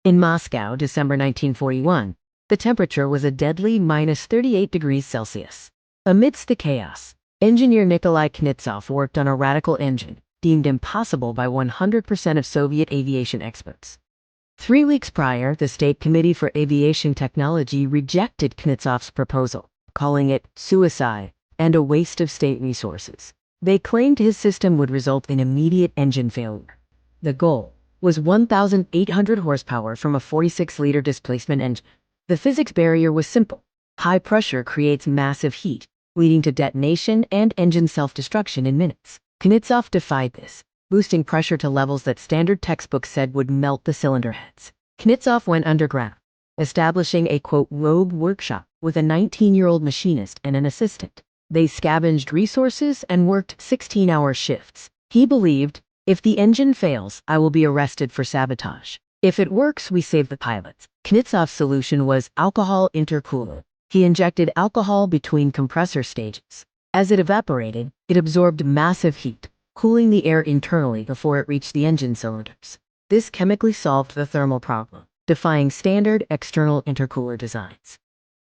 In Moscow, December 1941, the temperature was a deadly -38 degrees Celsius. Amidst the chaos, engineer Nikolai Khnitov worked on a radical engine deemed impossible by 100% of Soviet aviation experts. 3 weeks prior, the State Committee for Aviation Technology rejected Knitov's proposal, calling it suicide and a waste of state resources. They claimed his system would result in immediate engine failure. The goal was 1,800 horsepower from a 46-liter displacement engine. The physics barrier was simple. High pressure creates massive heat, leading to detonation and engine self-destruction in minutes. Khnitov defied this, boosting pressure to levels that standard textbooks said would melt the cylinder heads. Khnitov went underground, establishing a, quote, rogue workshop with a 19-year-old machinist and an assistant. They scavenged resources and worked 16-hour shifts. He believed, if the engine fails, I will be arrested for sabotage. If it works, we save the pilots. Knitov's solution was alcohol intercooling. He injected alcohol between compressor stages. As it evaporated, it absorbed massive heat, cooling the air internally before it reached the engine cylinders. This chemically solved the thermal problem, defying standard external intercooler designs.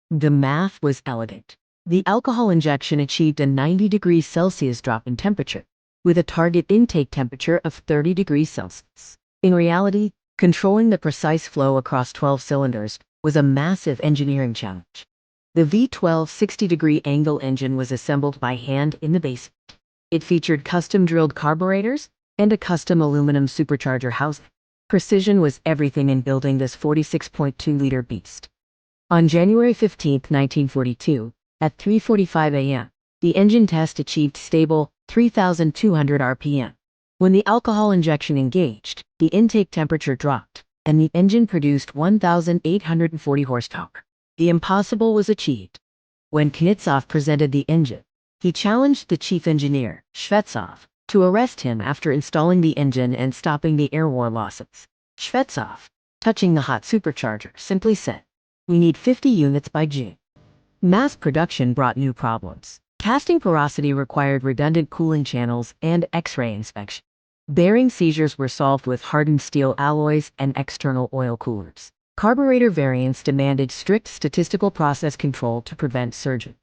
The math was elegant. The alcohol injection achieved a 90 degrees Celsius drop in temperature, with a target intake temperature of 30 degrees Celsius. In reality, controlling the precise flow across 12 cylinders was a massive engineering challenge. The V12 60-degree angle engine was assembled by hand in the basement. It featured custom-drilled carburetors and a custom aluminum supercharger housing. Precision was everything in building this 46.2-liter beast. On January 15, 1942, at 3:45 a.m., the engine test achieved stable 3,200 RPM. When the alcohol injection engaged, the intake temperature dropped, and the engine produced 1,840 horsepower. The impossible was achieved. When Khnitov presented the engine, he challenged the chief engineer, Shvetsov, to arrest him after installing the engine and stopping the air war losses. Shvetsov, touching the hot supercharger, simply said, "We need 50 units by June." Mass production brought new problems. Casting porosity required redundant cooling channels and X-ray inspection. Bearing seizures were solved with hardened steel alloys and external oil coolers. Carburetor variants demanded strict statistical process control to prevent surgery.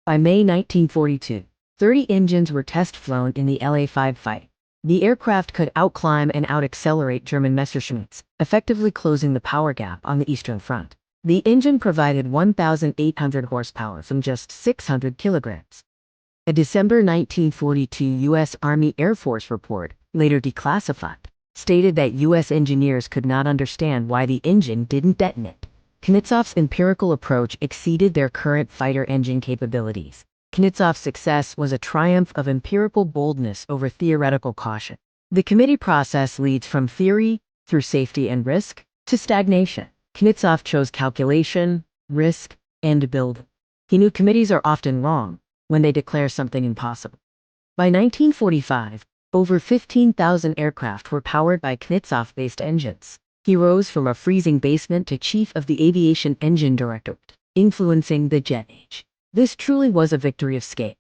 By May 1942, 30 engines were test-flown in the La-5 fight. The aircraft could outclimb and out-accelerate German Messerschmitts, effectively closing the power gap on the Eastern Front. The engine provided 1,800 horsepower from just 600 kilograms. A December 1942 U.S. Army Air Force report, later declassified, stated that U.S. engineers could not understand why the engine didn't detonate. Knitov's empirical approach exceeded their current fighter engine capabilities. Knitov's success was a triumph of empirical boldness over theoretical caution. The committee process leads from theory, through safety and risk, to stagnation. Khnitov chose calculation, risk, and building. He knew committees are often wrong when they declare something impossible. By 1945, over 15,000 aircraft were powered by Khnitov-based engines. He rose from a freezing basement to chief of the Aviation Engine Directorate, influencing the jet age. This truly was a victory of scale.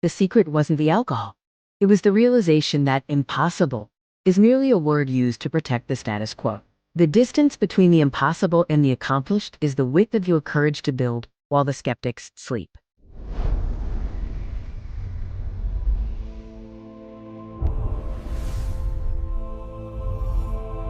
The secret wasn't the alcohol. It was the realization that impossible is merely a word used to protect the status quo. The distance between the impossible and the accomplished is the width of your courage to build while the skeptics sleep.